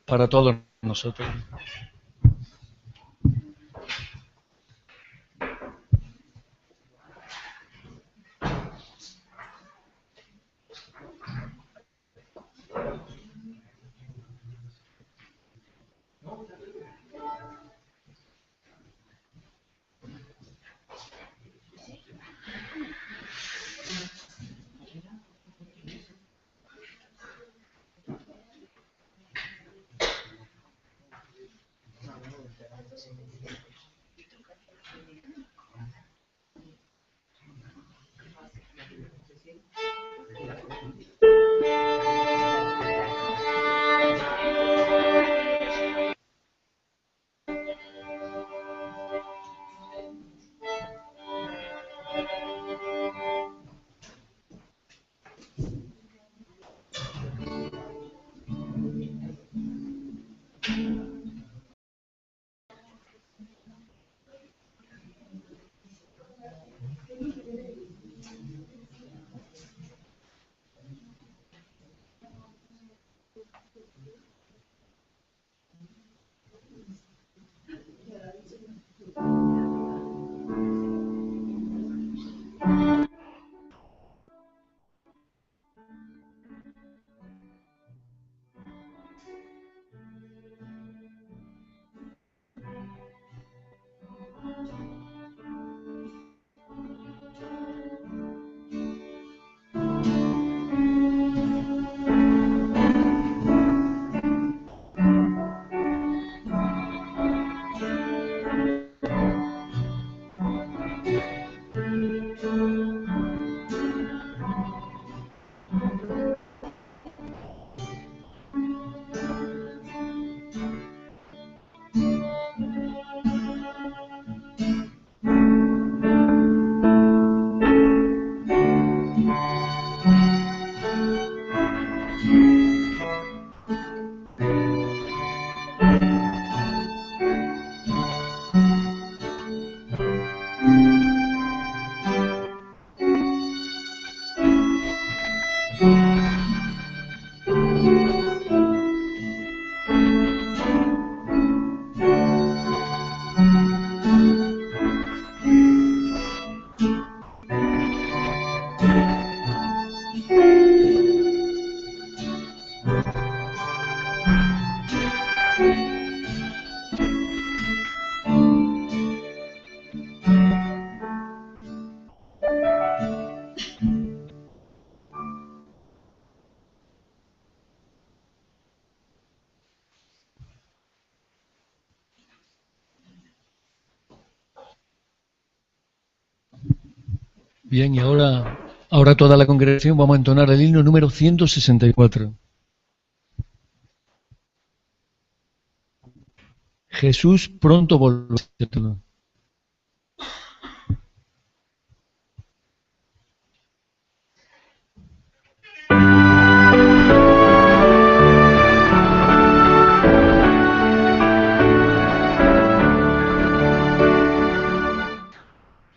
para todos nosotros. Bien, y ahora toda la congregación vamos a entonar el himno número 164. Jesús pronto volverá.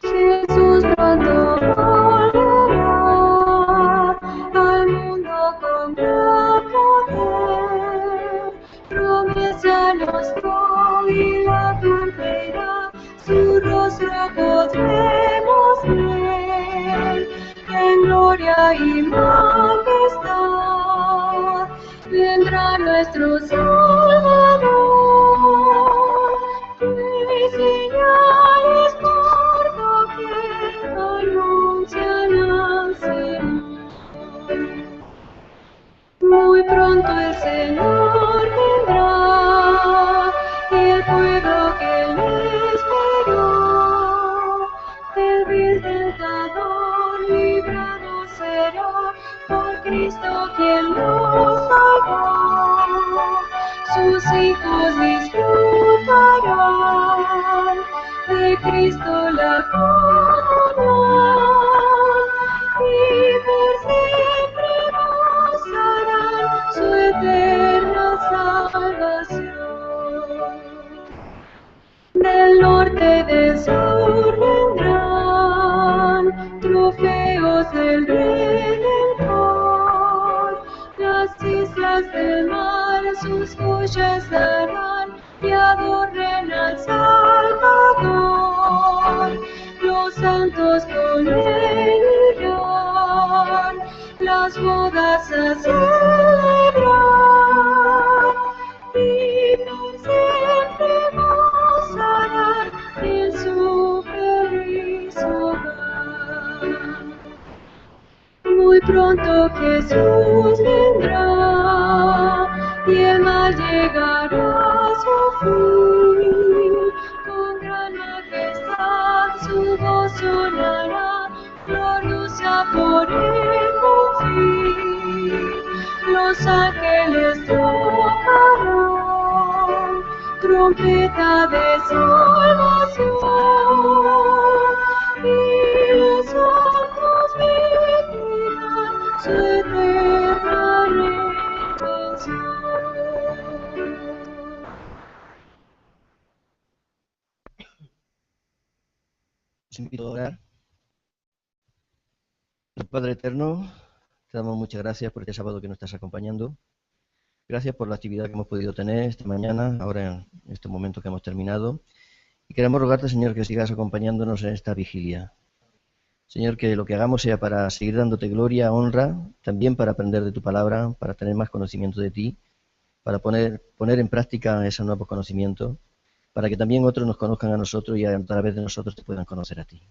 Jesús pronto volverá al mundo con gran poder. Promesa nos dio y la cumplirá, su rostro podremos ver. En gloria y majestad vendrá nuestro Salvador. Y señales por doquier anuncian al Señor. Muy pronto el Señor vendrá, y el pueblo que le esperó del vil tentador librado será, por Cristo quien nos salvó. Sus hijos disfrutarán de Cristo la comunión, y por siempre gozarán su eterna salvación. Del norte y del sur vendrán trofeos del Redentor, las islas del mar sus joyas darán y adoren al Salvador. Los santos con él irán, las bodas a celebrar, y por siempre gozarán en su feliz hogar. Muy pronto Jesús vendrá, y el mal llegará a su fin. Con gran majestad su voz sonará, gloriosa por el confín. Los ángeles tocarán trompeta de salvación, y los santos vivirán su eterna redención. Os invito a orar. Padre eterno, te damos muchas gracias por este sábado que nos estás acompañando. Gracias por la actividad que hemos podido tener esta mañana, ahora en este momento que hemos terminado. Y queremos rogarte, Señor, que sigas acompañándonos en esta vigilia. Señor, que lo que hagamos sea para seguir dándote gloria, honra, también para aprender de tu palabra, para tener más conocimiento de ti, para poner en práctica esos nuevos conocimientos, para que también otros nos conozcan a nosotros y a través de nosotros te puedan conocer a ti.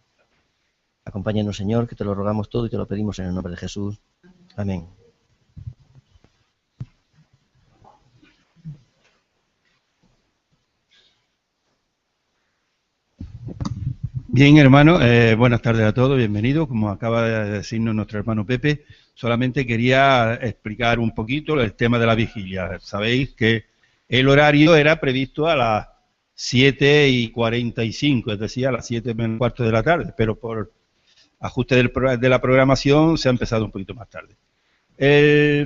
Acompáñanos, Señor, que te lo rogamos todo y te lo pedimos en el nombre de Jesús. Amén. Bien, hermano, buenas tardes a todos, bienvenidos. Como acaba de decirnos nuestro hermano Pepe, solamente quería explicar un poquito el tema de la vigilia. Sabéis que el horario era previsto a las 7:45, es decir, a las 7:15 de la tarde, pero por ajuste de la programación se ha empezado un poquito más tarde.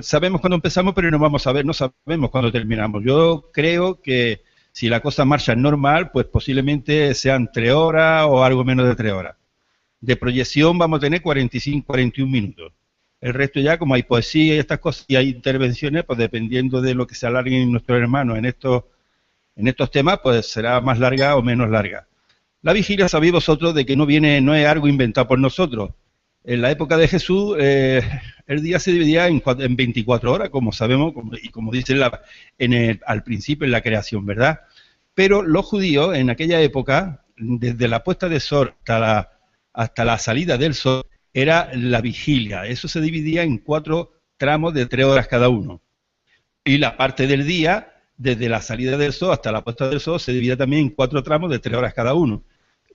Sabemos cuándo empezamos, pero no sabemos cuándo terminamos. Yo creo que si la cosa marcha normal, pues posiblemente sean 3 horas o algo menos de 3 horas. De proyección vamos a tener 45, 41 minutos. El resto ya, como hay poesía y estas cosas, y hay intervenciones, pues dependiendo de lo que se alarguen nuestros hermanos en estos temas, pues será más larga o menos larga. La vigilia, sabéis vosotros, de que no es algo inventado por nosotros. En la época de Jesús, el día se dividía en 24 horas, como sabemos, y como dice al principio en la creación, ¿verdad? Pero los judíos, en aquella época, desde la puesta de sol hasta la salida del sol, era la vigilia. Eso se dividía en 4 tramos de 3 horas cada uno. Y la parte del día, desde la salida del sol hasta la puesta del sol, se dividía también en 4 tramos de 3 horas cada uno.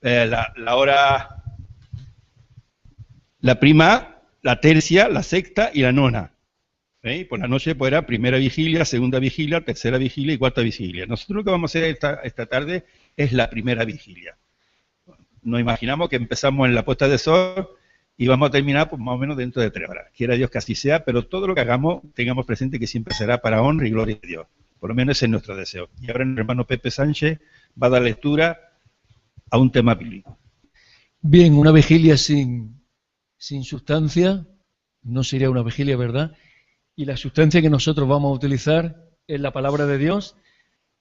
La hora... La prima, la tercia, la sexta y la nona. Por la noche pues era primera vigilia, segunda vigilia, tercera vigilia y cuarta vigilia. Nosotros lo que vamos a hacer esta tarde es la primera vigilia. Nos imaginamos que empezamos en la puesta de sol y vamos a terminar pues, más o menos dentro de 3 horas. Quiera Dios que así sea, pero todo lo que hagamos tengamos presente que siempre será para honra y gloria de Dios. Por lo menos ese es nuestro deseo. Y ahora el hermano Pepe Sánchez va a dar lectura a un tema bíblico. Bien, una vigilia sin sustancia no sería una vigilia, ¿verdad? Y la sustancia que nosotros vamos a utilizar es la palabra de Dios.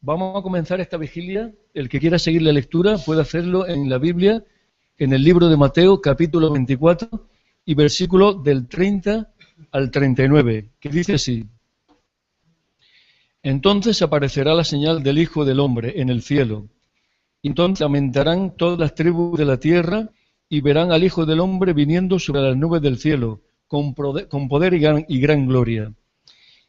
Vamos a comenzar esta vigilia. El que quiera seguir la lectura puede hacerlo en la Biblia, en el libro de Mateo, capítulo 24, y versículo del 30 al 39, que dice así: Entonces aparecerá la señal del Hijo del Hombre en el cielo. Entonces lamentarán todas las tribus de la tierra y verán al Hijo del Hombre viniendo sobre las nubes del cielo, con poder y gran gloria.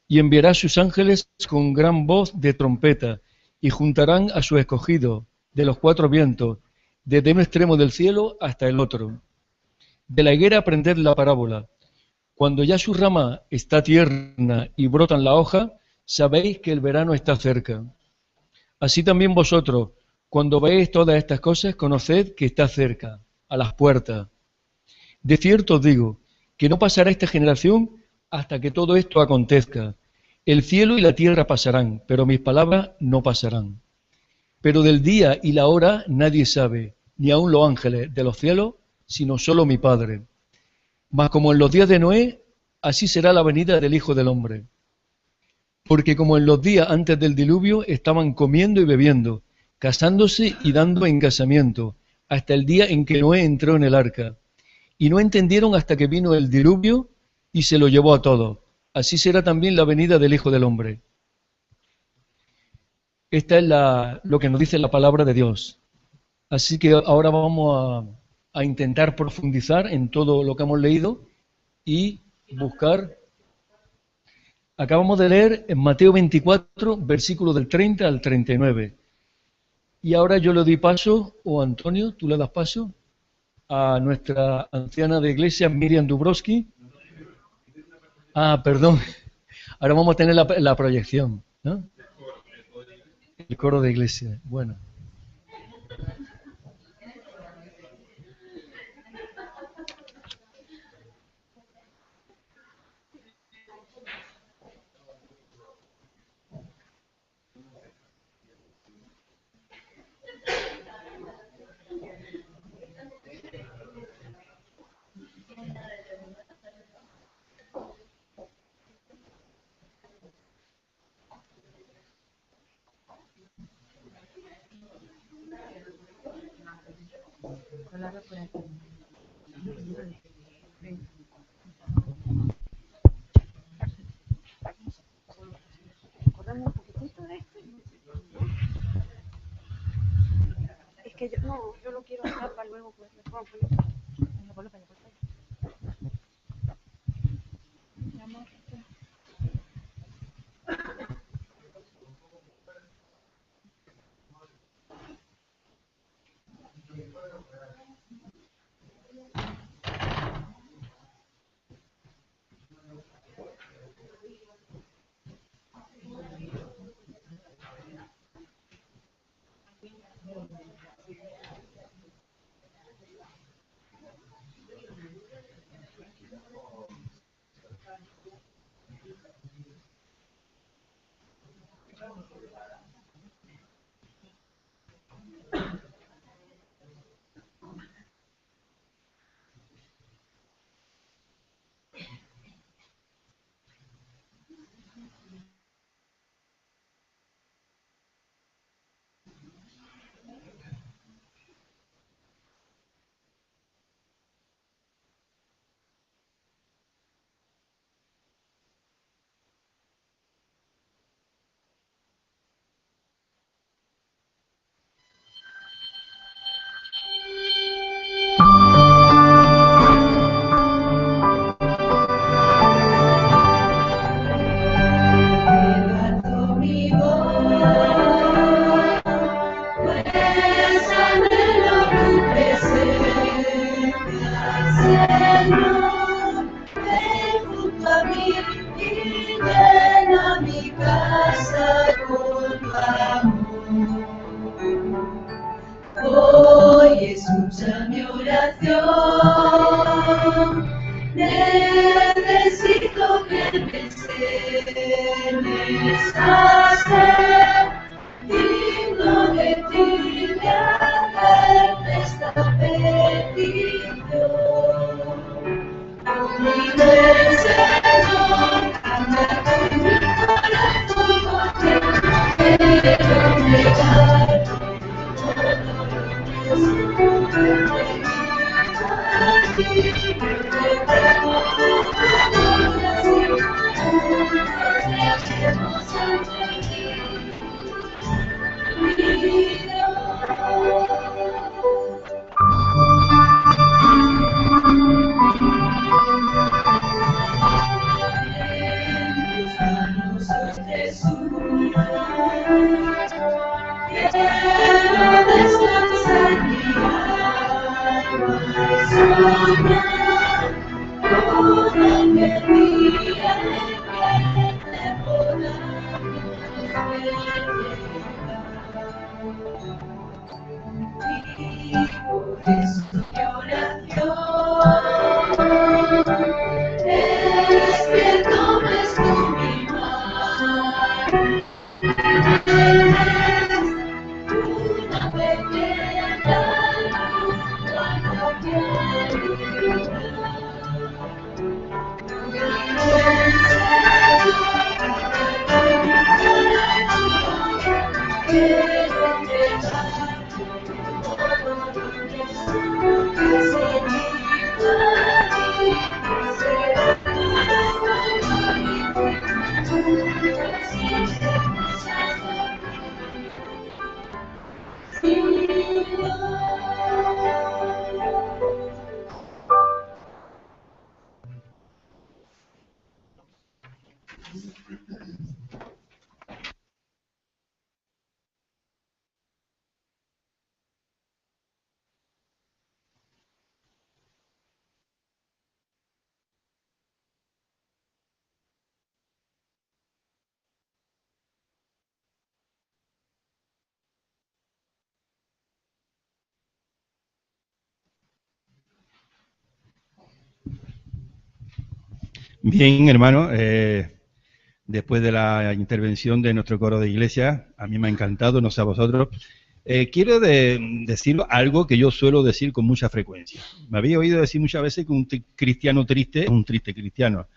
Y enviará a sus ángeles con gran voz de trompeta, y juntarán a sus escogidos de los 4 vientos, desde un extremo del cielo hasta el otro. De la higuera aprended la parábola. Cuando ya su rama está tierna y brotan la hoja, sabéis que el verano está cerca. Así también vosotros, cuando veáis todas estas cosas, conoced que está cerca, a las puertas. De cierto os digo, que no pasará esta generación hasta que todo esto acontezca. El cielo y la tierra pasarán, pero mis palabras no pasarán. Pero del día y la hora nadie sabe, ni aun los ángeles de los cielos, sino solo mi Padre. Mas como en los días de Noé, así será la venida del Hijo del Hombre. porque como en los días antes del diluvio estaban comiendo y bebiendo, casándose y dando en casamiento, hasta el día en que Noé entró en el arca. Y no entendieron hasta que vino el diluvio y se lo llevó a todos. Así será también la venida del Hijo del Hombre. Esta es lo que nos dice la palabra de Dios. Así que ahora vamos a intentar profundizar en todo lo que hemos leído y buscar. Acabamos de leer en Mateo 24, versículos del 30 al 39. Y ahora yo le doy paso, o Antonio, tú le das paso, a nuestra anciana de iglesia, Miriam Dubrowski. Ah, perdón. Ahora vamos a tener la proyección, ¿no? El coro de iglesia. Bueno. Es que yo lo quiero dejar para luego, pues le pongo. Hoy escucha mi oración. Necesito que me enseñes a ser digno de ti, de hacerte esta petición. Oh, mi buen Señor, anda con mi corazón, porque quiero entregar. Bien, hermano, después de la intervención de nuestro coro de iglesia, a mí me ha encantado, no sé a vosotros. Quiero decir algo que yo suelo decir con mucha frecuencia. Me había oído decir muchas veces que un cristiano triste es un triste cristiano.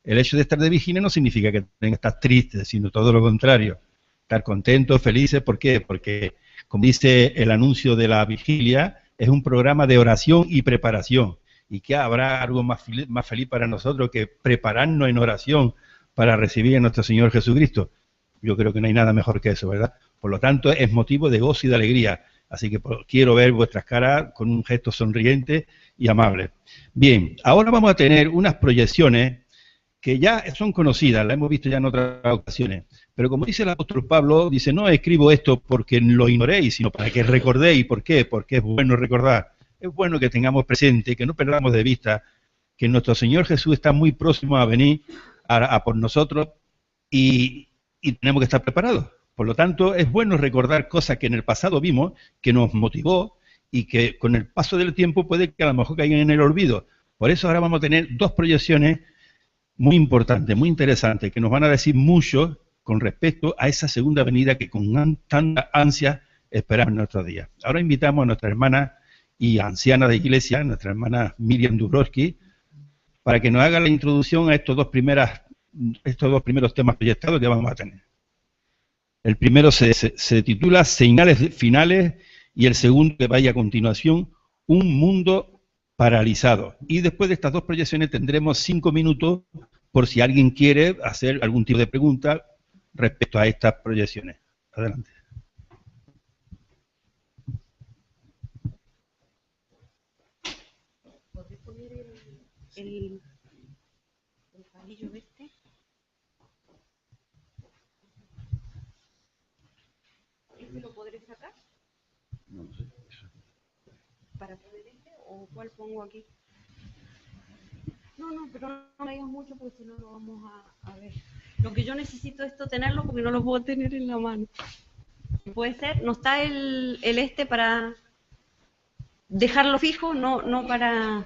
El hecho de estar de vigilia no significa que tenga que estar triste, sino todo lo contrario. Estar contentos, felices, ¿por qué? Porque, como dice el anuncio de la vigilia, es un programa de oración y preparación. ¿Y qué habrá algo más feliz para nosotros que prepararnos en oración para recibir a nuestro Señor Jesucristo? Yo creo que no hay nada mejor que eso, ¿verdad? Por lo tanto, es motivo de gozo y de alegría. Así que quiero ver vuestras caras con un gesto sonriente y amable. Bien, ahora vamos a tener unas proyecciones que ya son conocidas, las hemos visto ya en otras ocasiones. Pero como dice el apóstol Pablo, dice, no escribo esto porque lo ignoréis, sino para que recordéis. ¿Por qué? Porque es bueno recordar. Es bueno que tengamos presente, que no perdamos de vista que nuestro Señor Jesús está muy próximo a venir a por nosotros y tenemos que estar preparados. Por lo tanto, es bueno recordar cosas que en el pasado vimos, que nos motivó y que con el paso del tiempo puede que a lo mejor caigan en el olvido. Por eso ahora vamos a tener dos proyecciones muy importantes, muy interesantes, que nos van a decir mucho con respecto a esa segunda venida que con tanta ansia esperamos en nuestros días. Ahora invitamos a nuestra hermana y anciana de iglesia, nuestra hermana Miriam Dubrovsky, para que nos haga la introducción a estos dos primeros temas proyectados que vamos a tener. El primero se titula Señales Finales y el segundo, que vaya a continuación, Un Mundo Paralizado. Y después de estas dos proyecciones tendremos 5 minutos por si alguien quiere hacer algún tipo de pregunta respecto a estas proyecciones. Adelante. ¿Podré poner el palillo este? ¿Este lo podré sacar? No sé. ¿Para poner este o cuál pongo aquí? No, pero no me digas mucho porque si no lo vamos a ver. Lo que yo necesito es tenerlo porque no lo puedo tener en la mano. ¿Puede ser? ¿No está el este para dejarlo fijo? No para...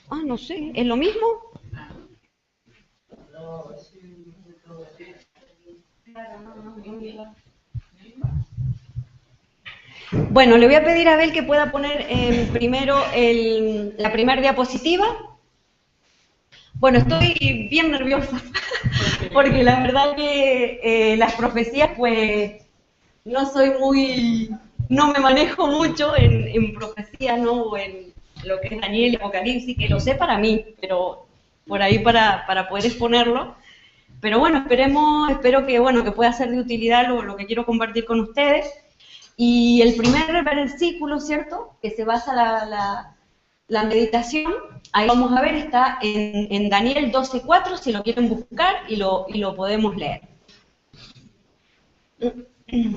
Ah, no sé. ¿Es lo mismo? Bueno, le voy a pedir a Abel que pueda poner primero la primera diapositiva. Bueno, estoy bien nerviosa porque la verdad que las profecías, pues, no me manejo mucho en profecías, ¿no? O en lo que es Daniel y Apocalipsis, que lo sé para mí, pero por ahí para poder exponerlo. Pero bueno, espero que pueda ser de utilidad lo que quiero compartir con ustedes. Y el primer versículo, ¿cierto?, que se basa la meditación, ahí vamos a ver, está en Daniel 12:4, si lo quieren buscar y lo podemos leer.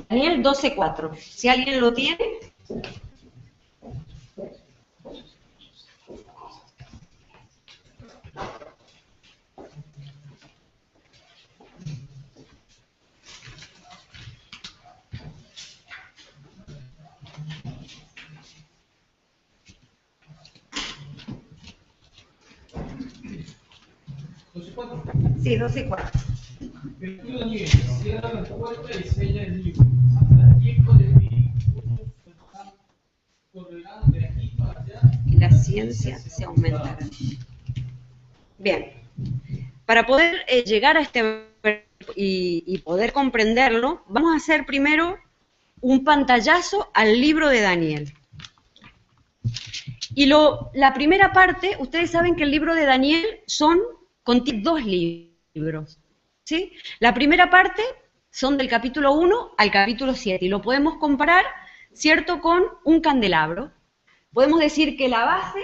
Daniel 12:4, si alguien lo tiene. Sí, 12:4. Pero tú, Daniel, cierra la puerta y sella el libro. Hasta el tiempo de mi correrán de aquí para allá. Y la ciencia se aumentará. Bien. Para poder llegar a este y poder comprenderlo, vamos a hacer primero un pantallazo al libro de Daniel. Y la primera parte, ustedes saben que el libro de Daniel contiene 2 libros, ¿sí? La primera parte son del capítulo 1 al capítulo 7 y lo podemos comparar, ¿cierto?, con un candelabro. Podemos decir que la base,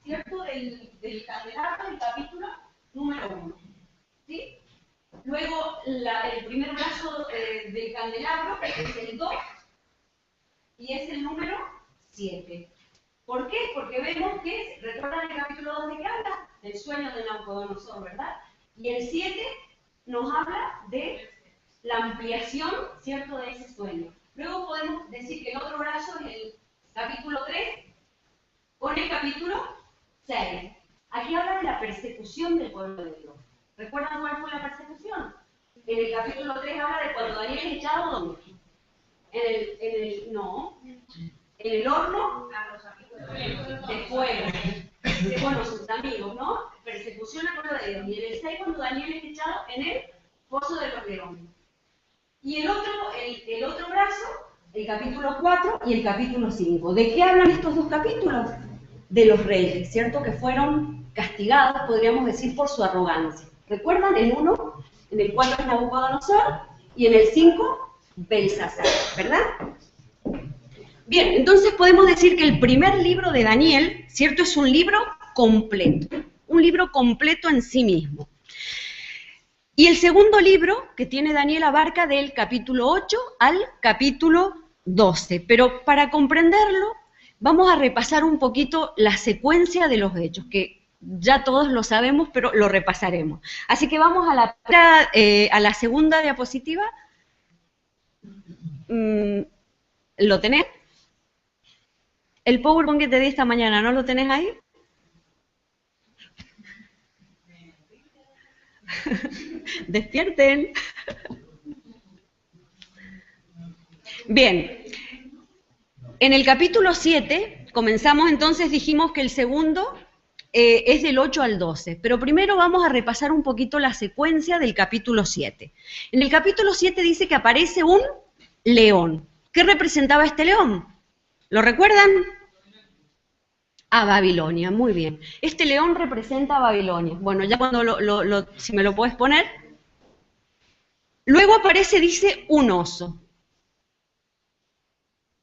¿cierto?, del candelabro es el capítulo número 1, ¿sí? Luego el primer brazo del candelabro es el 2 y es el número 7. ¿Por qué? Porque vemos que, ¿recuerdan el capítulo 2 de qué habla? Del sueño de Nabucodonosor, ¿verdad? Y el 7 nos habla de la ampliación, ¿cierto?, de ese sueño. Luego podemos decir que el otro brazo es el capítulo 3 con el capítulo 6. Aquí habla de la persecución del pueblo de Dios. ¿Recuerdan cuál fue la persecución? En el capítulo 3 habla de cuando Daniel es echado, ¿dónde? En el horno de fuego. Bueno, sus amigos, ¿no? Persecución al pueblo de Dios. Y en el 6 cuando Daniel es echado en el foso de los leones. Y el otro brazo, el capítulo 4 y el capítulo 5. ¿De qué hablan estos dos capítulos? De los reyes, ¿cierto? Que fueron castigados, podríamos decir, por su arrogancia. ¿Recuerdan? En el 4 es Nabucodonosor y en el 5, Belsasar, ¿verdad? Bien, entonces podemos decir que el primer libro de Daniel, ¿cierto? Es un libro completo en sí mismo. Y el segundo libro que tiene Daniel abarca del capítulo 8 al capítulo 12, pero para comprenderlo vamos a repasar un poquito la secuencia de los hechos, que ya todos lo sabemos, pero lo repasaremos. Así que vamos a la segunda diapositiva. ¿Lo tenés? El PowerPoint que te di esta mañana, ¿no lo tenés ahí? Despierten. Bien. En el capítulo 7, comenzamos entonces, dijimos que el segundo es del 8 al 12, pero primero vamos a repasar un poquito la secuencia del capítulo 7. En el capítulo 7 dice que aparece un león. ¿Qué representaba este león? ¿Lo recuerdan? A Babilonia, muy bien. Este león representa a Babilonia. Bueno, ya cuando si me lo puedes poner. Luego aparece, dice, un oso.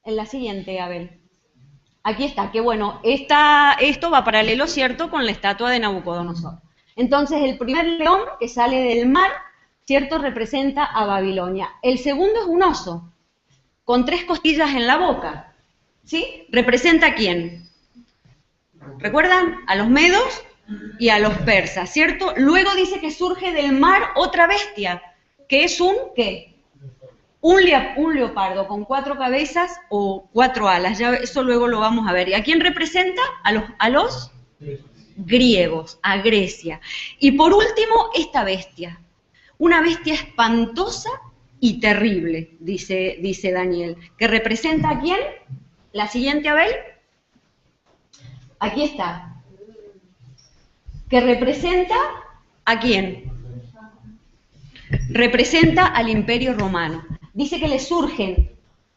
En la siguiente, Abel. Aquí está, que bueno, esto va paralelo, ¿cierto?, con la estatua de Nabucodonosor. Entonces, el primer león que sale del mar, ¿cierto?, representa a Babilonia. El segundo es un oso, con 3 costillas en la boca, ¿sí? ¿Representa a quién? ¿Recuerdan? A los medos y a los persas, ¿cierto? Luego dice que surge del mar otra bestia, que es ¿qué? Un leopardo con 4 cabezas o 4 alas, ya eso luego lo vamos a ver. ¿Y a quién representa? A los griegos, a Grecia. Y por último, esta bestia, una bestia espantosa y terrible, dice Daniel, que representa a quién. La siguiente, Abel. Aquí está. Que representa a quién. Representa al Imperio Romano. Dice que le surgen,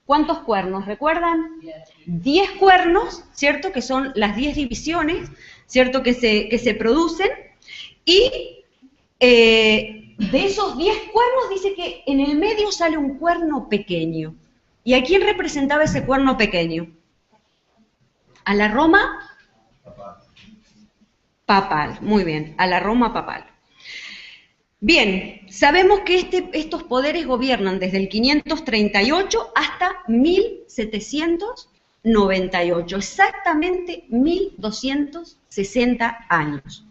¿cuántos cuernos? ¿Recuerdan? 10 cuernos, ¿cierto? Que son las 10 divisiones, ¿cierto? Que se producen. Y de esos 10 cuernos dice que en el medio sale un cuerno pequeño. ¿Y a quién representaba ese cuerno pequeño? A la Roma papal. Muy bien, a la Roma papal. Bien, sabemos que estos poderes gobiernan desde el 538 hasta 1798, exactamente 1260 años.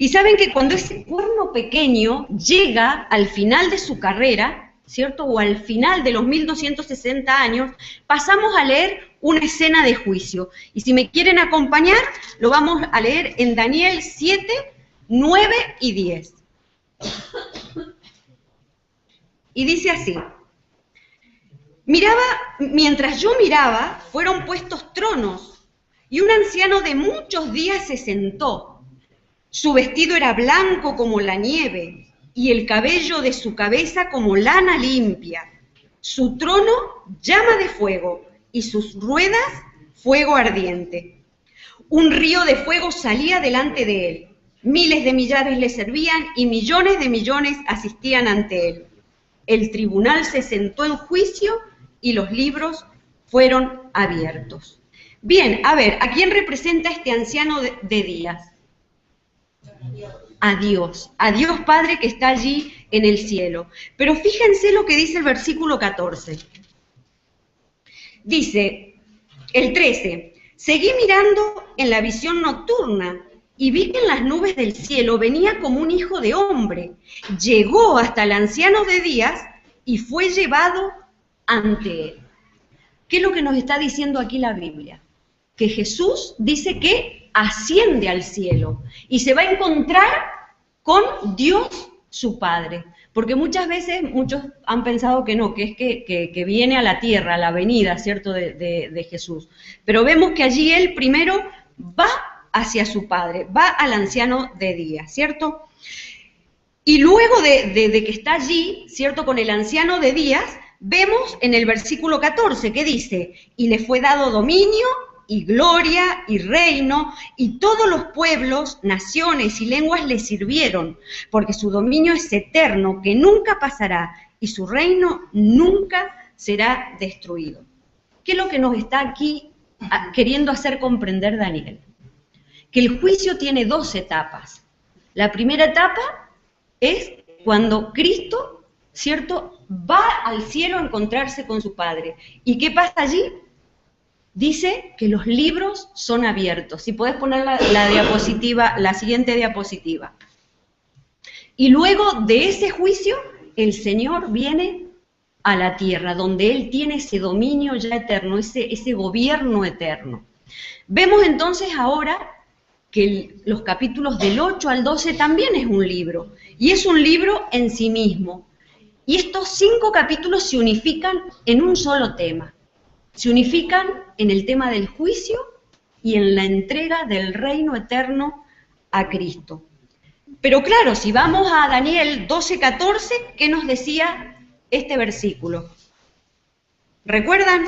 Y saben que cuando ese cuerno pequeño llega al final de su carrera, ¿cierto? O al final de los 1260 años, pasamos a leer una escena de juicio. Y si me quieren acompañar, lo vamos a leer en Daniel 7, 9 y 10. Y dice así: mientras yo miraba, fueron puestos tronos, y un anciano de muchos días se sentó. Su vestido era blanco como la nieve, y el cabello de su cabeza como lana limpia. Su trono llama de fuego, y sus ruedas fuego ardiente. Un río de fuego salía delante de él. Miles de millares le servían y millones de millones asistían ante él. El tribunal se sentó en juicio y los libros fueron abiertos. Bien, a ver, ¿a quién representa este anciano de días? A Dios Padre que está allí en el cielo. Pero fíjense lo que dice el versículo 14. Dice, el 13, seguí mirando en la visión nocturna, y vi que en las nubes del cielo venía como un hijo de hombre. Llegó hasta el anciano de días y fue llevado ante él. ¿Qué es lo que nos está diciendo aquí la Biblia? que Jesús dice que asciende al cielo y se va a encontrar con Dios su Padre. Porque muchas veces muchos han pensado que no, que es que viene a la tierra, a la venida, ¿cierto?, de Jesús. Pero vemos que allí él primero va hacia su Padre, va al anciano de días, ¿cierto? Y luego de que está allí, ¿cierto?, con el anciano de días, vemos en el versículo 14 que dice, y le fue dado dominio y gloria y reino, y todos los pueblos, naciones y lenguas le sirvieron, porque su dominio es eterno, que nunca pasará, y su reino nunca será destruido. ¿Qué es lo que nos está aquí queriendo hacer comprender Daniel? Que el juicio tiene dos etapas. La primera etapa es cuando Cristo, ¿cierto?, va al cielo a encontrarse con su Padre. ¿Y qué pasa allí? Dice que los libros son abiertos. Si podés poner la diapositiva, la siguiente diapositiva. Y luego de ese juicio, el Señor viene a la tierra, donde Él tiene ese dominio ya eterno, ese gobierno eterno. Vemos entonces ahora que los capítulos del 8 al 12 también es un libro, y es un libro en sí mismo. Y estos 5 capítulos se unifican en un solo tema. Se unifican en el tema del juicio y en la entrega del reino eterno a Cristo. Pero claro, si vamos a Daniel 12:14, ¿qué nos decía este versículo? ¿Recuerdan?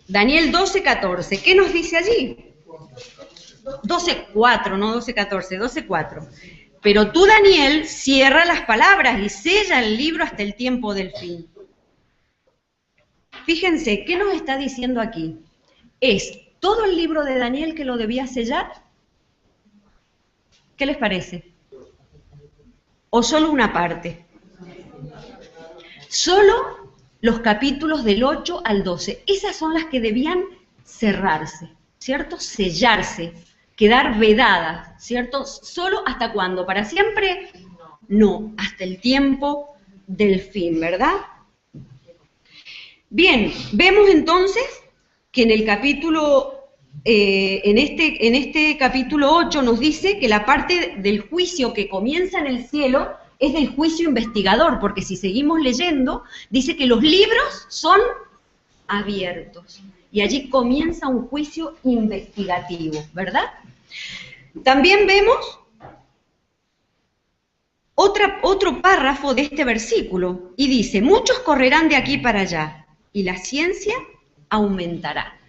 Daniel 12:14, ¿qué nos dice allí? 12:4, no 12:14, 12:4. Pero tú, Daniel, cierra las palabras y sella el libro hasta el tiempo del fin. Fíjense, ¿qué nos está diciendo aquí? ¿Es todo el libro de Daniel que lo debía sellar? ¿Qué les parece? ¿O solo una parte? Solo los capítulos del 8 al 12. Esas son las que debían cerrarse, ¿cierto? Sellarse, quedar vedadas, ¿cierto? ¿Solo hasta cuándo? ¿Para siempre? No, hasta el tiempo del fin, ¿verdad? Bien, vemos entonces que en el capítulo, en este capítulo 8 nos dice que la parte del juicio que comienza en el cielo es del juicio investigador, porque si seguimos leyendo, dice que los libros son abiertos, y allí comienza un juicio investigativo, ¿verdad? También vemos otro párrafo de este versículo, y dice, muchos correrán de aquí para allá, y la ciencia aumentará.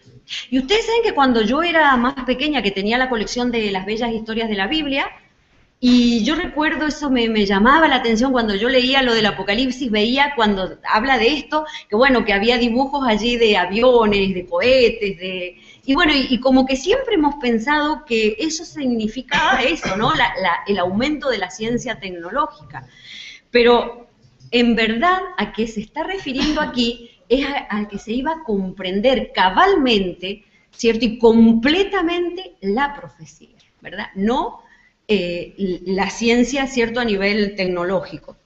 Y ustedes saben que cuando yo era más pequeña, que tenía la colección de las bellas historias de la Biblia, y yo recuerdo, eso me llamaba la atención cuando yo leía lo del Apocalipsis, veía cuando habla de esto, que bueno, que había dibujos allí de aviones, de cohetes, y bueno, y como que siempre hemos pensado que eso significaba eso, ¿no? El aumento de la ciencia tecnológica. Pero en verdad, a qué se está refiriendo aquí es al que se iba a comprender cabalmente, ¿cierto? Y completamente la profecía, ¿verdad? No la ciencia, ¿cierto?, a nivel tecnológico.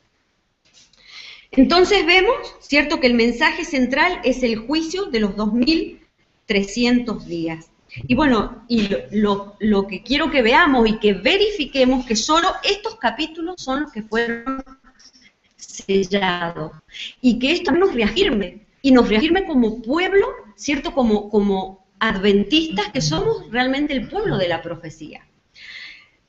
Entonces vemos, ¿cierto?, que el mensaje central es el juicio de los 2300 días. Y bueno, y lo que quiero que veamos y que verifiquemos que solo estos capítulos son los que fueron sellados. Y que esto nos reafirme, y nos reafirme como pueblo, ¿cierto?, como adventistas que somos realmente el pueblo de la profecía.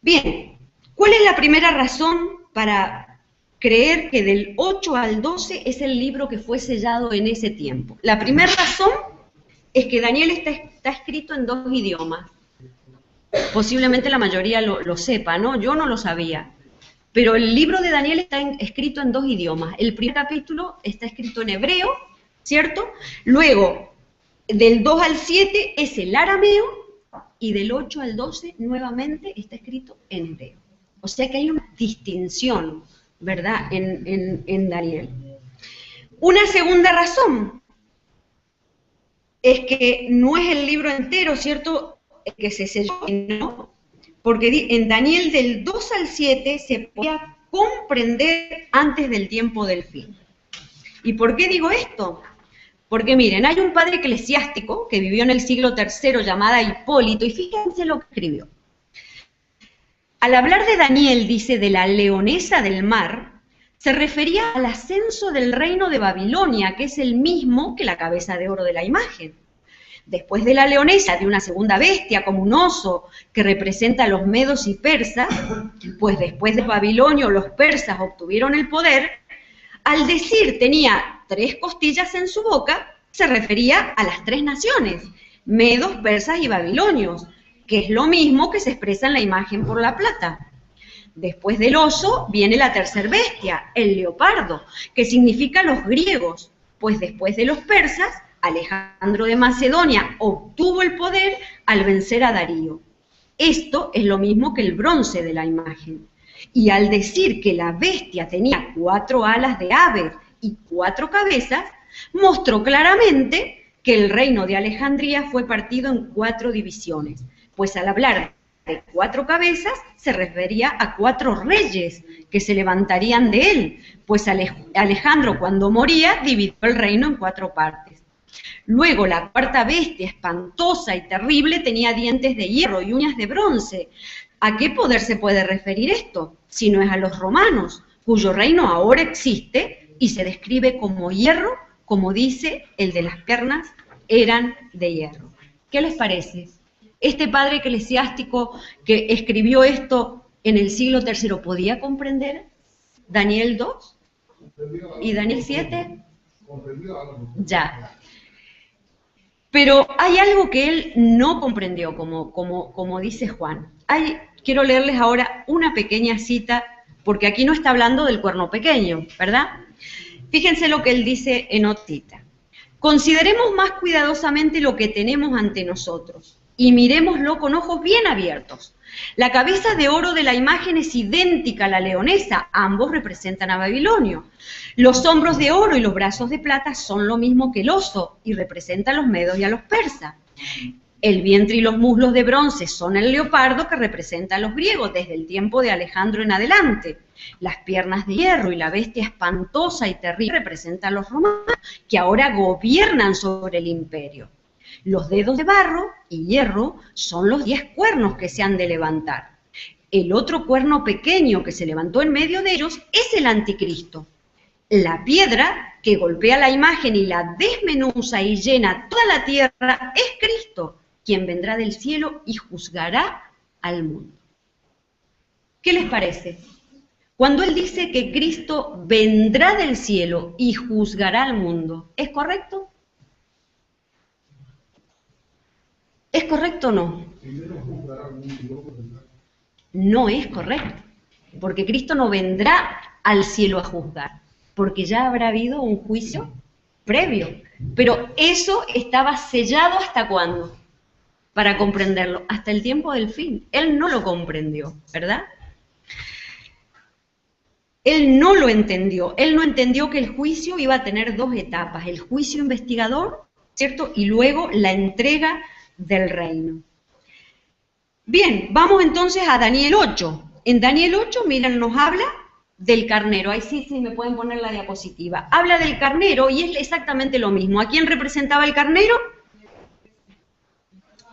Bien, ¿cuál es la primera razón para creer que del 8 al 12 es el libro que fue sellado en ese tiempo? La primera razón es que Daniel está escrito en 2 idiomas. Posiblemente la mayoría lo sepa, ¿no? Yo no lo sabía. Pero el libro de Daniel está escrito en 2 idiomas. El primer capítulo está escrito en hebreo, ¿cierto? Luego, del 2 al 7 es el arameo, y del 8 al 12 nuevamente está escrito en hebreo. O sea que hay una distinción, ¿verdad?, en Daniel. Una segunda razón es que no es el libro entero, ¿cierto?, el que se selló, ¿no? Porque en Daniel del 2 al 7 se podía comprender antes del tiempo del fin. ¿Y por qué digo esto? Porque miren, hay un padre eclesiástico que vivió en el siglo III llamado Hipólito, y fíjense lo que escribió. Al hablar de Daniel, dice, de la leonesa del mar, se refería al ascenso del reino de Babilonia, que es el mismo que la cabeza de oro de la imagen. Después de la leonesa, de una segunda bestia, como un oso, que representa a los medos y persas, pues después de Babilonia los persas obtuvieron el poder, al decir tenía 3 costillas en su boca, se refería a las 3 naciones, medos, persas y babilonios, que es lo mismo que se expresa en la imagen por la plata. Después del oso viene la tercer bestia, el leopardo, que significa los griegos, pues después de los persas, Alejandro de Macedonia obtuvo el poder al vencer a Darío. Esto es lo mismo que el bronce de la imagen. Y al decir que la bestia tenía 4 alas de ave y 4 cabezas, mostró claramente que el reino de Alejandría fue partido en 4 divisiones, pues al hablar de 4 cabezas se refería a 4 reyes que se levantarían de él, pues Alejandro cuando moría dividió el reino en 4 partes. Luego la cuarta bestia, espantosa y terrible, tenía dientes de hierro y uñas de bronce. ¿A qué poder se puede referir esto? Si no es a los romanos, cuyo reino ahora existe y se describe como hierro, como dice el de las piernas, eran de hierro. ¿Qué les parece? Este padre eclesiástico que escribió esto en el siglo III, ¿podía comprender Daniel 2 y Daniel 7? Ya. Pero hay algo que él no comprendió, como dice Juan. Quiero leerles ahora una pequeña cita, porque aquí no está hablando del cuerno pequeño, ¿verdad? Fíjense lo que él dice en otra cita. Consideremos más cuidadosamente lo que tenemos ante nosotros y mirémoslo con ojos bien abiertos. La cabeza de oro de la imagen es idéntica a la leonesa, ambos representan a Babilonio. Los hombros de oro y los brazos de plata son lo mismo que el oso y representan a los medos y a los persas. El vientre y los muslos de bronce son el leopardo que representa a los griegos desde el tiempo de Alejandro en adelante. Las piernas de hierro y la bestia espantosa y terrible representan a los romanos que ahora gobiernan sobre el imperio. Los dedos de barro y hierro son los 10 cuernos que se han de levantar. El otro cuerno pequeño que se levantó en medio de ellos es el anticristo. La piedra que golpea la imagen y la desmenuza y llena toda la tierra es Cristo, quien vendrá del cielo y juzgará al mundo. ¿Qué les parece? Cuando él dice que Cristo vendrá del cielo y juzgará al mundo, ¿es correcto? ¿Es correcto o no? No es correcto, porque Cristo no vendrá al cielo a juzgar, porque ya habrá habido un juicio previo. Pero eso estaba sellado ¿hasta cuándo? Para comprenderlo, hasta el tiempo del fin. Él no lo comprendió, ¿verdad? Él no lo entendió. Él no entendió que el juicio iba a tener 2 etapas, el juicio investigador, ¿cierto? Y luego la entrega del reino. Bien, vamos entonces a Daniel 8. En Daniel 8, miren, nos habla del carnero. Ahí sí, me pueden poner la diapositiva. Habla del carnero y es exactamente lo mismo. ¿A quién representaba el carnero?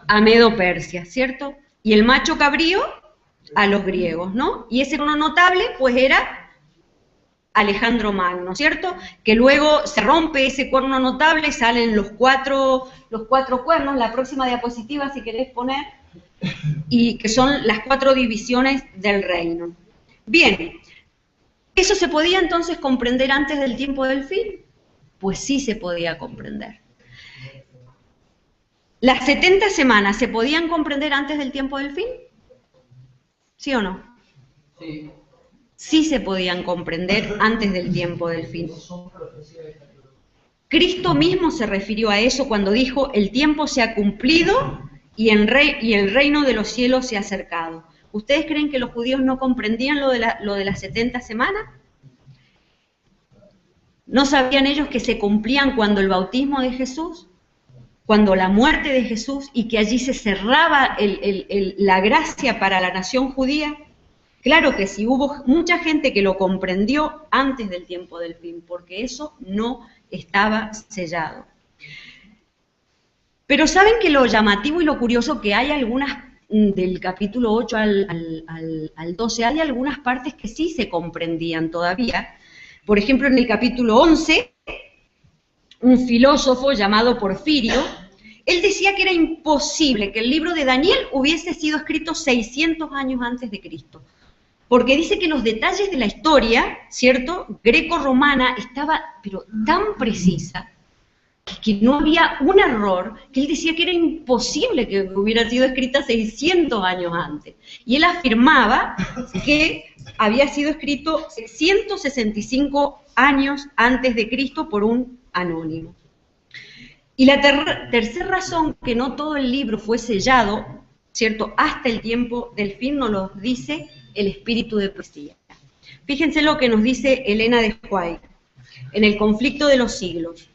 A Medo-Persia, ¿cierto? Y el macho cabrío, a los griegos, ¿no? Y ese uno notable, pues era Alejandro Magno, ¿cierto? Que luego se rompe ese cuerno notable, salen los cuatro cuernos, la próxima diapositiva si queréis poner, y que son las 4 divisiones del reino. Bien, ¿eso se podía entonces comprender antes del tiempo del fin? Pues sí se podía comprender. ¿Las 70 semanas se podían comprender antes del tiempo del fin? ¿Sí o no? Sí. Sí se podían comprender antes del tiempo del fin. Cristo mismo se refirió a eso cuando dijo, el tiempo se ha cumplido y el reino de los cielos se ha acercado. ¿Ustedes creen que los judíos no comprendían lo de las 70 semanas? ¿No sabían ellos que se cumplían cuando el bautismo de Jesús? Cuando la muerte de Jesús y que allí se cerraba la gracia para la nación judía. Claro que sí, hubo mucha gente que lo comprendió antes del tiempo del fin, porque eso no estaba sellado. Pero saben que lo llamativo y lo curioso que hay algunas, del capítulo 8 al 12, hay algunas partes que sí se comprendían todavía. Por ejemplo, en el capítulo 11, un filósofo llamado Porfirio, él decía que era imposible que el libro de Daniel hubiese sido escrito 600 años antes de Cristo, porque dice que los detalles de la historia, ¿cierto?, greco-romana estaba, pero tan precisa, que no había un error, que él decía que era imposible que hubiera sido escrita 600 años antes. Y él afirmaba que había sido escrito 165 años antes de Cristo por un anónimo. Y la tercera razón que no todo el libro fue sellado, ¿cierto?, hasta el tiempo del fin, nos lo dice el espíritu de profecía. Fíjense lo que nos dice Elena de White en El conflicto de los siglos.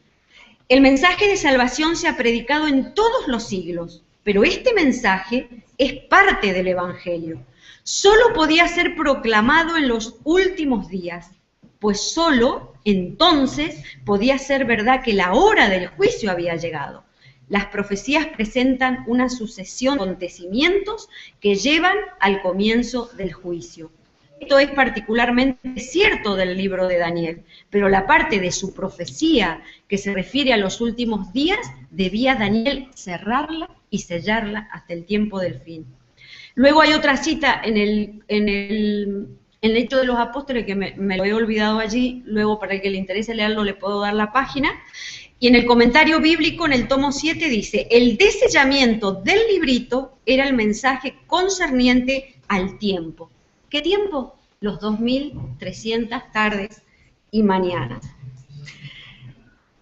El mensaje de salvación se ha predicado en todos los siglos, pero este mensaje es parte del Evangelio. Solo podía ser proclamado en los últimos días, pues solo entonces podía ser verdad que la hora del juicio había llegado. Las profecías presentan una sucesión de acontecimientos que llevan al comienzo del juicio. Esto es particularmente cierto del libro de Daniel, pero la parte de su profecía que se refiere a los últimos días, debía Daniel cerrarla y sellarla hasta el tiempo del fin. Luego hay otra cita en el Hecho de los Apóstoles, que me lo he olvidado allí, luego para el que le interese leerlo le puedo dar la página, y en el comentario bíblico, en el tomo 7, dice: el desellamiento del librito era el mensaje concerniente al tiempo. ¿Qué tiempo? Los 2300 tardes y mañanas.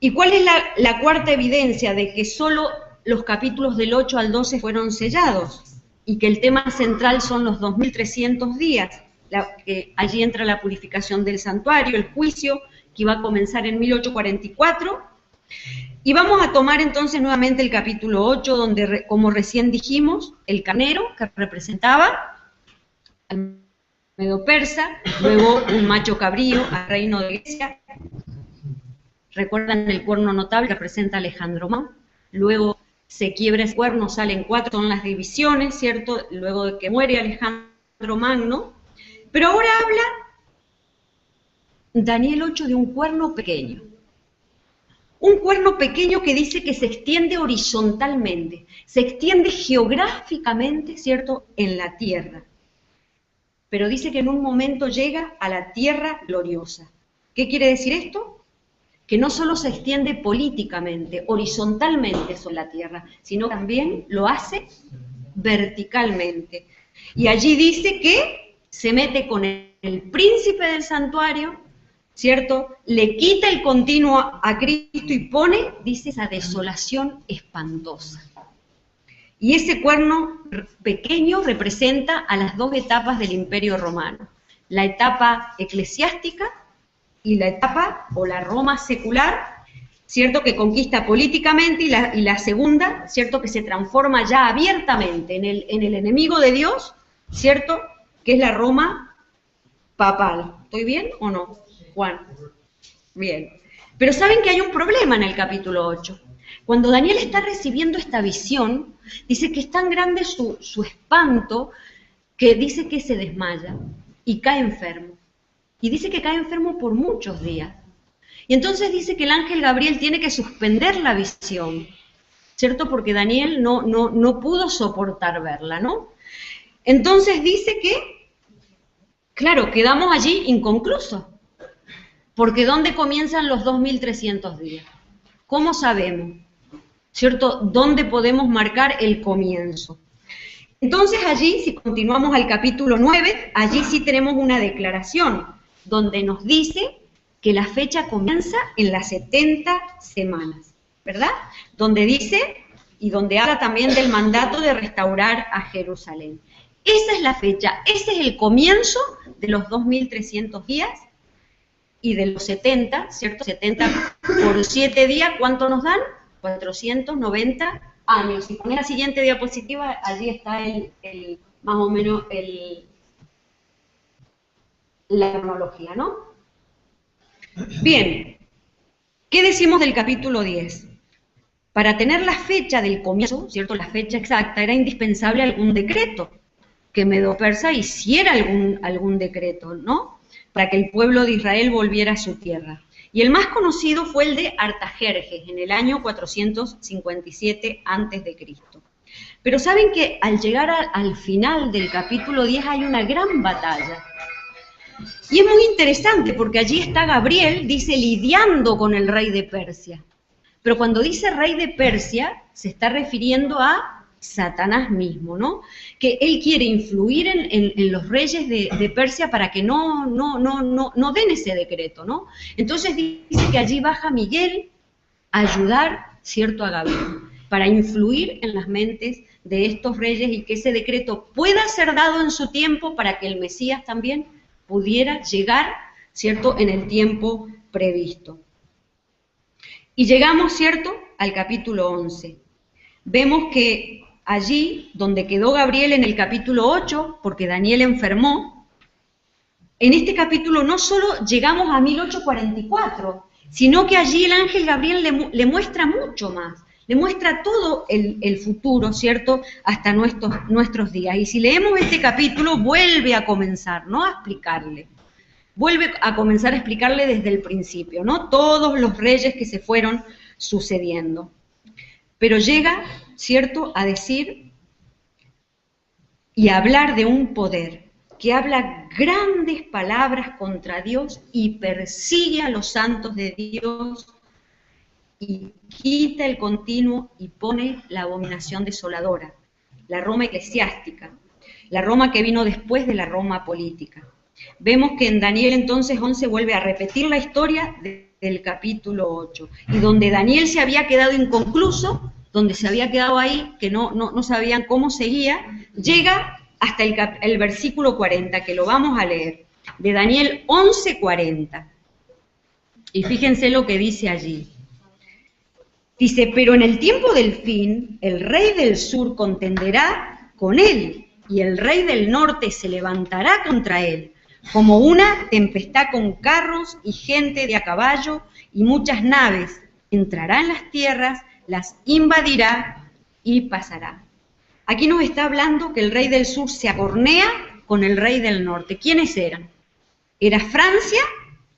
¿Y cuál es la cuarta evidencia de que solo los capítulos del 8 al 12 fueron sellados y que el tema central son los 2300 días? Allí entra la purificación del santuario, el juicio que iba a comenzar en 1844. Y vamos a tomar entonces nuevamente el capítulo 8, donde, como recién dijimos, el carnero que representaba al Medo Persa, luego un macho cabrío al reino de Grecia. Recuerdan el cuerno notable que representa a Alejandro Magno. Luego se quiebra ese cuerno, salen 4, son las divisiones, ¿cierto? Luego de que muere Alejandro Magno. Pero ahora habla Daniel 8 de un cuerno pequeño. Un cuerno pequeño que dice que se extiende horizontalmente, se extiende geográficamente, ¿cierto?, en la tierra. Pero dice que en un momento llega a la tierra gloriosa. ¿Qué quiere decir esto? Que no solo se extiende políticamente, horizontalmente sobre la tierra, sino también lo hace verticalmente. Y allí dice que se mete con el príncipe del santuario, ¿cierto? Le quita el continuo a Cristo y pone, dice, esa desolación espantosa. Y ese cuerno pequeño representa a las dos etapas del Imperio Romano, la etapa eclesiástica y la etapa o la Roma secular, ¿cierto?, que conquista políticamente, y la segunda, ¿cierto?, que se transforma ya abiertamente en el enemigo de Dios, ¿cierto?, que es la Roma papal. ¿Estoy bien o no, Juan? Bien. Pero saben que hay un problema en el capítulo 8. Cuando Daniel está recibiendo esta visión, dice que es tan grande su espanto que dice que se desmaya y cae enfermo. Y dice que cae enfermo por muchos días. Y entonces dice que el ángel Gabriel tiene que suspender la visión, ¿cierto? Porque Daniel no pudo soportar verla, ¿no? Entonces dice que, claro, quedamos allí inconclusos. Porque ¿dónde comienzan los 2300 días? ¿Cómo sabemos? ¿Cierto? ¿Dónde podemos marcar el comienzo? Entonces allí, si continuamos al capítulo 9, allí sí tenemos una declaración donde nos dice que la fecha comienza en las 70 semanas, ¿verdad? Donde dice, y donde habla también del mandato de restaurar a Jerusalén. Esa es la fecha, ese es el comienzo de los 2300 días y de los 70, ¿cierto? 70 por 7 días, ¿cuánto nos dan? 490 años. Si pones la siguiente diapositiva, allí está más o menos la cronología, ¿no? Bien, ¿qué decimos del capítulo 10? Para tener la fecha del comienzo, ¿cierto? La fecha exacta, era indispensable algún decreto, que Medo-Persa hiciera algún decreto, ¿no? Para que el pueblo de Israel volviera a su tierra. Y el más conocido fue el de Artajerjes, en el año 457 a.C. Pero saben que al llegar al final del capítulo 10 hay una gran batalla. Y es muy interesante porque allí está Gabriel, dice, lidiando con el rey de Persia. Pero cuando dice rey de Persia, se está refiriendo a Satanás mismo, ¿no? Que él quiere influir en los reyes de Persia para que no den ese decreto, ¿no? Entonces dice que allí baja Miguel a ayudar, ¿cierto?, a Gabriel, para influir en las mentes de estos reyes y que ese decreto pueda ser dado en su tiempo para que el Mesías también pudiera llegar, ¿cierto?, en el tiempo previsto. Y llegamos, ¿cierto?, al capítulo 11. Vemos que allí, donde quedó Gabriel en el capítulo 8, porque Daniel enfermó, en este capítulo no solo llegamos a 1844, sino que allí el ángel Gabriel le muestra mucho más, le muestra todo el futuro, ¿cierto?, hasta nuestros días. Y si leemos este capítulo, vuelve a comenzar, ¿no?, a explicarle. Vuelve a comenzar a explicarle desde el principio, ¿no?, todos los reyes que se fueron sucediendo. Pero llega, ¿cierto?, a decir y a hablar de un poder que habla grandes palabras contra Dios y persigue a los santos de Dios y quita el continuo y pone la abominación desoladora, la Roma eclesiástica, la Roma que vino después de la Roma política. Vemos que en Daniel entonces 11 vuelve a repetir la historia del capítulo 8, y donde Daniel se había quedado inconcluso, donde se había quedado ahí, que no sabían cómo seguía, llega hasta el versículo 40, que lo vamos a leer, de Daniel 11:40. Y fíjense lo que dice allí. Dice, pero en el tiempo del fin, el rey del sur contenderá con él, y el rey del norte se levantará contra él, como una tempestad con carros y gente de a caballo y muchas naves. Entrará en las tierras, las invadirá y pasará. Aquí nos está hablando que el rey del sur se acornea con el rey del norte. ¿Quiénes eran? Era Francia,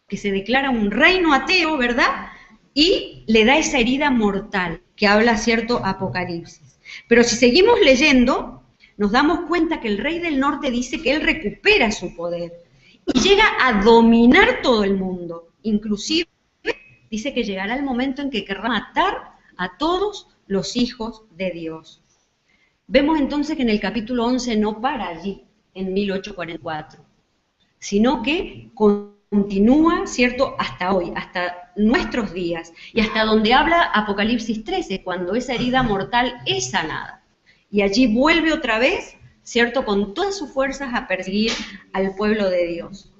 que se declara un reino ateo, ¿verdad?, y le da esa herida mortal que habla cierto Apocalipsis. Pero si seguimos leyendo, nos damos cuenta que el rey del norte dice que él recupera su poder y llega a dominar todo el mundo. Inclusive dice que llegará el momento en que querrá matar a todos los hijos de Dios. Vemos entonces que en el capítulo 11 no para allí, en 1844, sino que continúa, ¿cierto?, hasta hoy, hasta nuestros días, y hasta donde habla Apocalipsis 13, cuando esa herida mortal es sanada. Y allí vuelve otra vez, ¿cierto?, con todas sus fuerzas a perseguir al pueblo de Dios.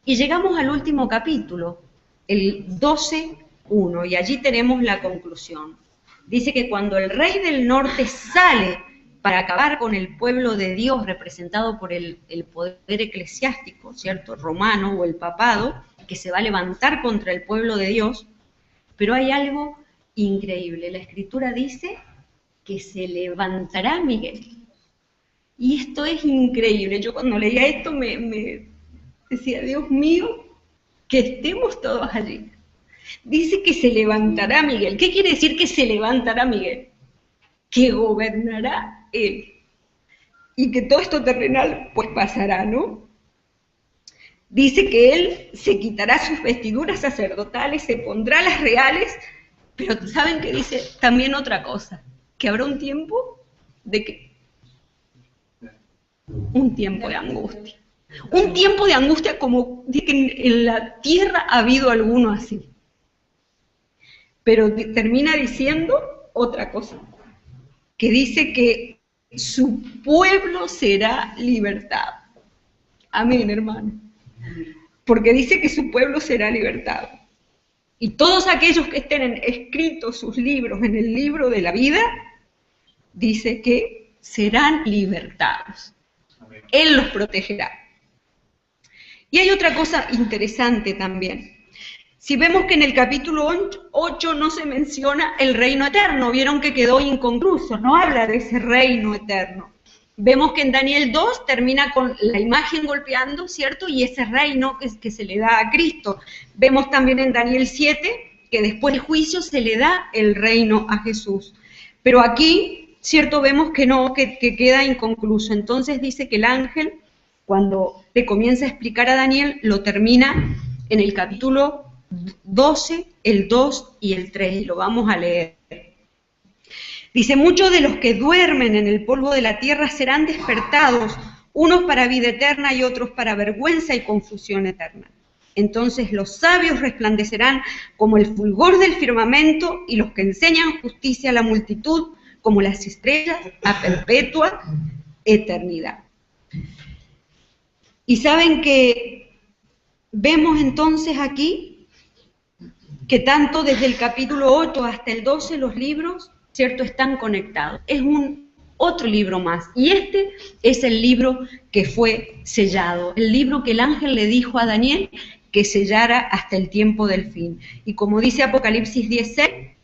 Y llegamos al último capítulo, el 12:1, y allí tenemos la conclusión. Dice que cuando el rey del norte sale para acabar con el pueblo de Dios representado por el poder eclesiástico, ¿cierto?, romano o el papado, que se va a levantar contra el pueblo de Dios, pero hay algo increíble. La Escritura dice que se levantará Miguel. Y esto es increíble. Yo cuando leía esto me decía, Dios mío, que estemos todos allí. Dice que se levantará Miguel. ¿Qué quiere decir que se levantará Miguel? Que gobernará él. Y que todo esto terrenal pues pasará, ¿no? Dice que él se quitará sus vestiduras sacerdotales, se pondrá las reales, pero ¿saben qué dice también otra cosa? Que habrá un tiempo de que... Un tiempo de angustia. Un tiempo de angustia como de que en la tierra ha habido alguno así. Pero termina diciendo otra cosa, que dice que su pueblo será libertado. Amén, hermano. Porque dice que su pueblo será libertado. Y todos aquellos que estén escritos sus libros en el libro de la vida, dice que serán libertados. Él los protegerá. Y hay otra cosa interesante también. Si vemos que en el capítulo 8 no se menciona el reino eterno, vieron que quedó inconcluso, no habla de ese reino eterno. Vemos que en Daniel 2 termina con la imagen golpeando, ¿cierto? Y ese reino que se le da a Cristo. Vemos también en Daniel 7 que después del juicio se le da el reino a Jesús. Pero aquí, ¿cierto? Vemos que no, que queda inconcluso. Entonces dice que el ángel, cuando le comienza a explicar a Daniel, lo termina en el capítulo 12, el 2 y el 3, y lo vamos a leer. Dice, muchos de los que duermen en el polvo de la tierra serán despertados, unos para vida eterna y otros para vergüenza y confusión eterna. Entonces los sabios resplandecerán como el fulgor del firmamento, y los que enseñan justicia a la multitud como las estrellas a perpetua eternidad. Y saben que vemos entonces aquí que tanto desde el capítulo 8 hasta el 12 los libros, ¿cierto?, están conectados. Es otro libro más. Y este es el libro que fue sellado, el libro que el ángel le dijo a Daniel que sellara hasta el tiempo del fin. Y como dice Apocalipsis 10:6,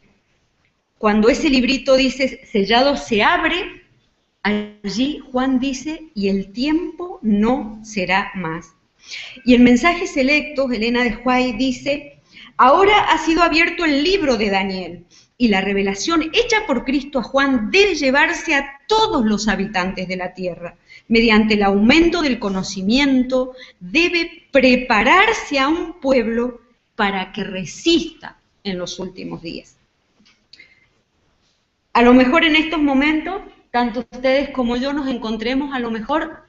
cuando ese librito dice sellado se abre, allí Juan dice, y el tiempo no será más. Y en Mensajes Selectos, Elena de White dice, ahora ha sido abierto el libro de Daniel, y la revelación hecha por Cristo a Juan debe llevarse a todos los habitantes de la tierra. Mediante el aumento del conocimiento, debe prepararse a un pueblo para que resista en los últimos días. A lo mejor en estos momentos, tanto ustedes como yo nos encontremos a lo mejor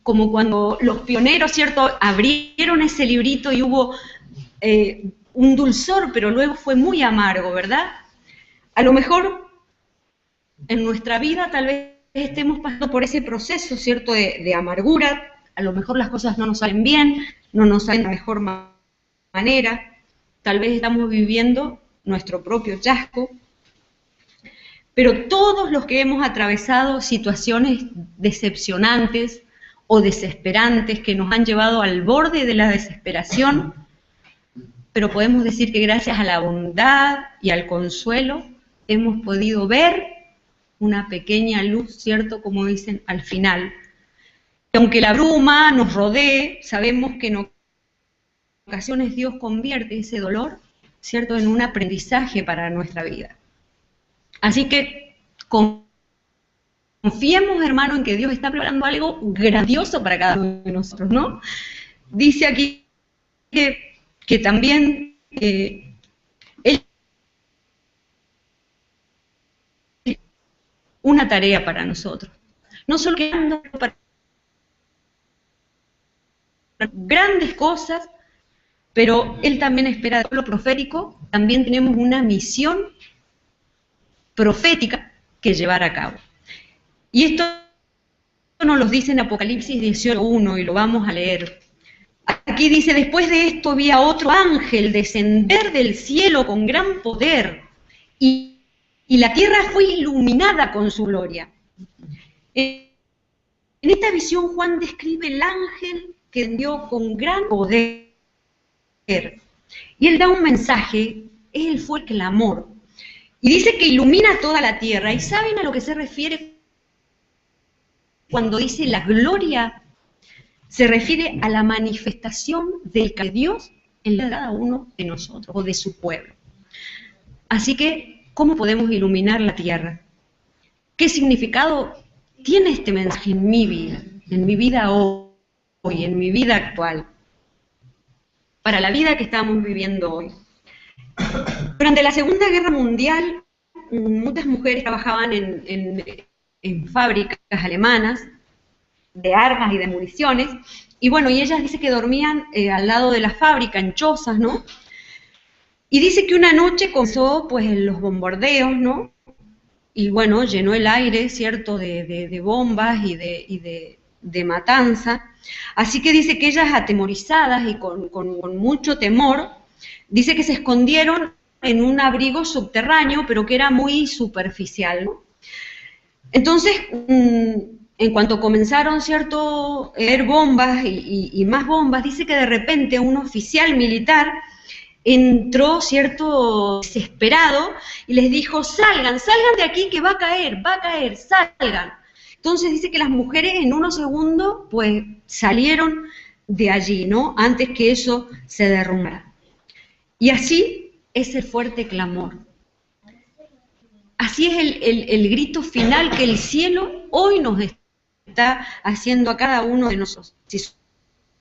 como cuando los pioneros, ¿cierto?, abrieron ese librito y hubo un dulzor, pero luego fue muy amargo, ¿verdad? A lo mejor en nuestra vida tal vez estemos pasando por ese proceso, ¿cierto?, de amargura. A lo mejor las cosas no nos salen bien, no nos salen de la mejor manera, tal vez estamos viviendo nuestro propio chasco, pero todos los que hemos atravesado situaciones decepcionantes o desesperantes que nos han llevado al borde de la desesperación, pero podemos decir que gracias a la bondad y al consuelo hemos podido ver una pequeña luz, ¿cierto?, como dicen, al final. Y aunque la bruma nos rodee, sabemos que en ocasiones Dios convierte ese dolor, ¿cierto?, en un aprendizaje para nuestra vida. Así que confiemos, hermano, en que Dios está preparando algo grandioso para cada uno de nosotros, ¿no? Dice aquí que también una tarea para nosotros. No solo que para grandes cosas, pero Él también espera del pueblo profético, también tenemos una misión profética que llevar a cabo. Y esto nos lo dice en Apocalipsis 18:1 y lo vamos a leer. Aquí dice, después de esto vi a otro ángel descender del cielo con gran poder, y la tierra fue iluminada con su gloria. En esta visión Juan describe el ángel que descendió con gran poder, y él da un mensaje, él fue el clamor, y dice que ilumina toda la tierra. ¿Y saben a lo que se refiere cuando dice la gloria? Se refiere a la manifestación del que Dios en cada uno de nosotros o de su pueblo. Así que, ¿cómo podemos iluminar la tierra? ¿Qué significado tiene este mensaje en mi vida hoy, en mi vida actual, para la vida que estamos viviendo hoy? Durante la Segunda Guerra Mundial, muchas mujeres trabajaban en fábricas alemanas de armas y de municiones, y bueno, y ellas dice que dormían al lado de la fábrica, en chozas, ¿no? Y dice que una noche comenzó pues los bombardeos, ¿no? Y bueno, llenó el aire, ¿cierto?, de bombas y de matanza. Así que dice que ellas, atemorizadas y con mucho temor, dice que se escondieron en un abrigo subterráneo, pero que era muy superficial, ¿no? Entonces, en cuanto comenzaron, ¿cierto?, a haber bombas y más bombas, dice que de repente un oficial militar entró, ¿cierto?, desesperado, y les dijo: salgan de aquí que va a caer, salgan. Entonces dice que las mujeres en unos segundos, pues, salieron de allí, ¿no?, antes que eso se derrumbara. Y así es el fuerte clamor. Así es el grito final que el cielo hoy nos está haciendo a cada uno de nosotros, si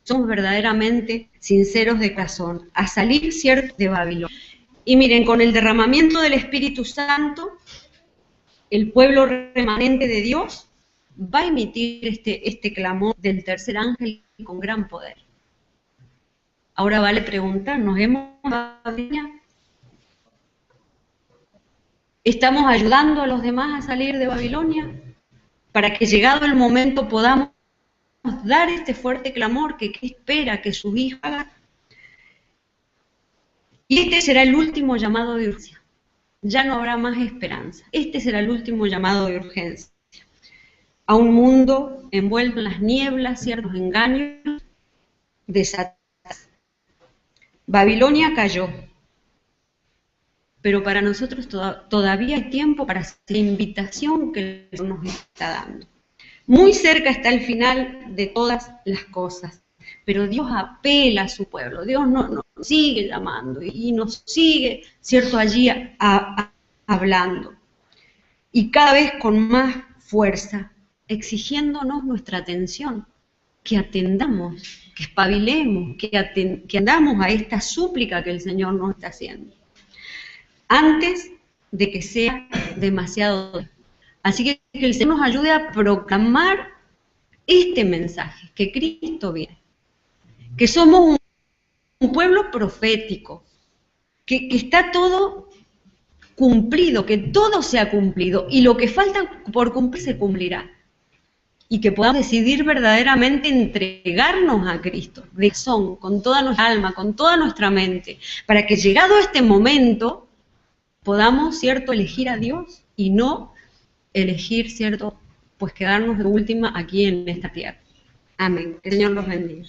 somos verdaderamente sinceros de corazón, a salir, ¿cierto?, de Babilonia. Y miren, con el derramamiento del Espíritu Santo, el pueblo remanente de Dios va a emitir este clamor del tercer ángel con gran poder. Ahora vale preguntarnos, ¿hemos Babilonia? ¿Estamos ayudando a los demás a salir de Babilonia? Para que llegado el momento podamos dar este fuerte clamor que espera que sus hijos hagan. Y este será el último llamado de urgencia. Ya no habrá más esperanza. Este será el último llamado de urgencia. A un mundo envuelto en las nieblas, ciertos engaños de Satanás. Babilonia cayó. Pero para nosotros todavía hay tiempo para esta invitación que nos está dando. Muy cerca está el final de todas las cosas, pero Dios apela a su pueblo, Dios nos sigue llamando y nos sigue, ¿cierto?, allí hablando. Y cada vez con más fuerza, exigiéndonos nuestra atención, que atendamos, que espabilemos, que andamos a esta súplica que el Señor nos está haciendo, antes de que sea demasiado. Así que el Señor nos ayude a proclamar este mensaje, que Cristo viene, que somos un pueblo profético, que está todo cumplido, que todo se ha cumplido, y lo que falta por cumplir se cumplirá, y que podamos decidir verdaderamente entregarnos a Cristo, de corazón, con toda nuestra alma, con toda nuestra mente, para que llegado este momento podamos, ¿cierto?, elegir a Dios y no elegir, ¿cierto?, pues quedarnos de última aquí en esta tierra. Amén. Que el Señor los bendiga.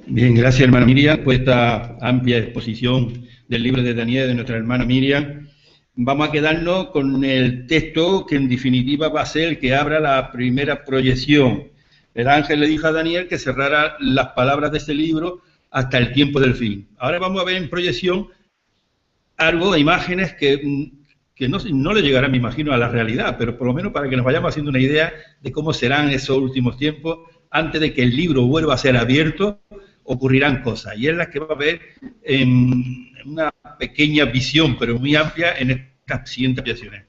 Bien, gracias, hermana Miriam, por esta amplia exposición del libro de Daniel de nuestra hermana Miriam. Vamos a quedarnos con el texto que en definitiva va a ser el que abra la primera proyección. El ángel le dijo a Daniel que cerrara las palabras de ese libro hasta el tiempo del fin. Ahora vamos a ver en proyección algo de imágenes que no le llegarán, me imagino, a la realidad, pero por lo menos para que nos vayamos haciendo una idea de cómo serán esos últimos tiempos, antes de que el libro vuelva a ser abierto, ocurrirán cosas. Y es las que va a ver en una pequeña visión, pero muy amplia, en estas siguientes proyecciones.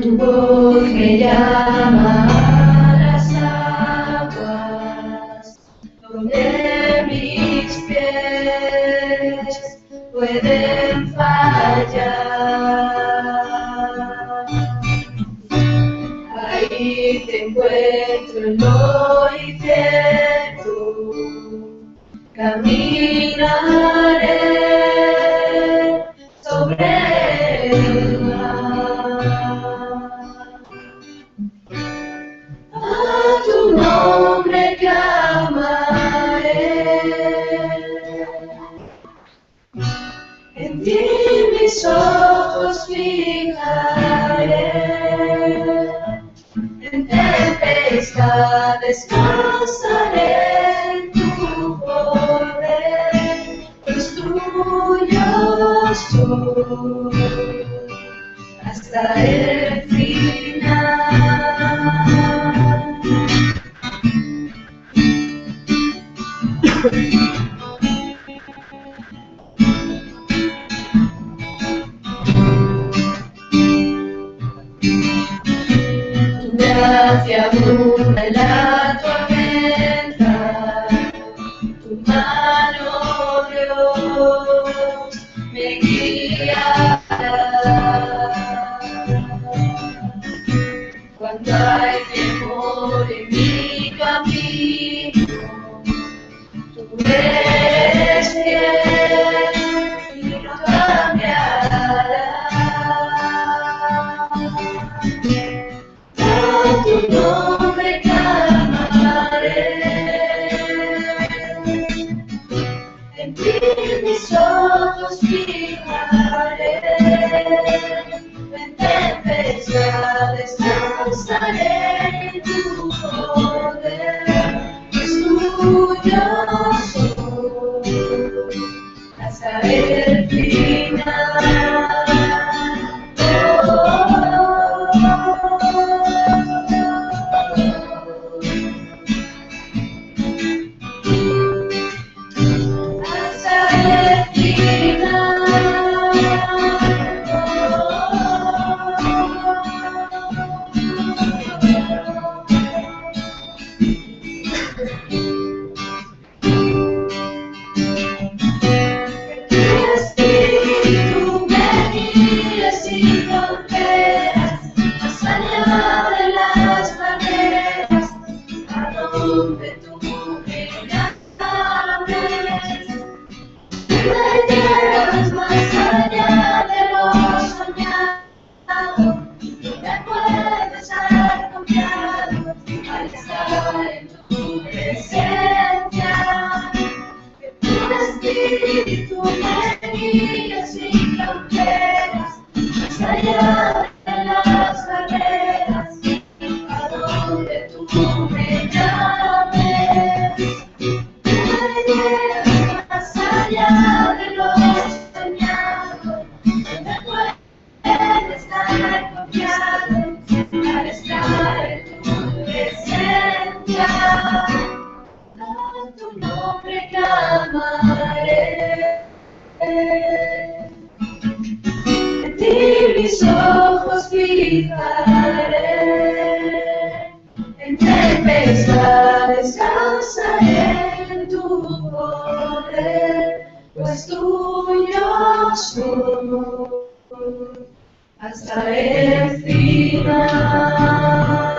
Tu voz me llama a las aguas, donde mis pies pueden fallar. Ahí te encuentro en lo incierto, caminaré sobre el mar. A tu nombre clamaré, en ti mis ojos fijaré, en tempestad descansaré en tu poder, pues tuyo soy hasta el final. aún en la tormenta, tu mano, Dios, me guiará. Cuando hay temor en mi camino, tú eres fiel y no cambiarás. A tu nombre clamaré, en ti mis ojos fijaré, en tempestad descansaré en tu poder, pues tuyo soy hasta el final. Espíritu me guía sin fronteras, más allá de las barreras, a donde tú me llames. Me llevas más allá de lo soñado, donde puedes estar confiado para estar en tu presencia. A tu nombre clamaré, en ti mis ojos fijaré, en tempestad descansaré en tu poder, pues tuyo soy hasta el final.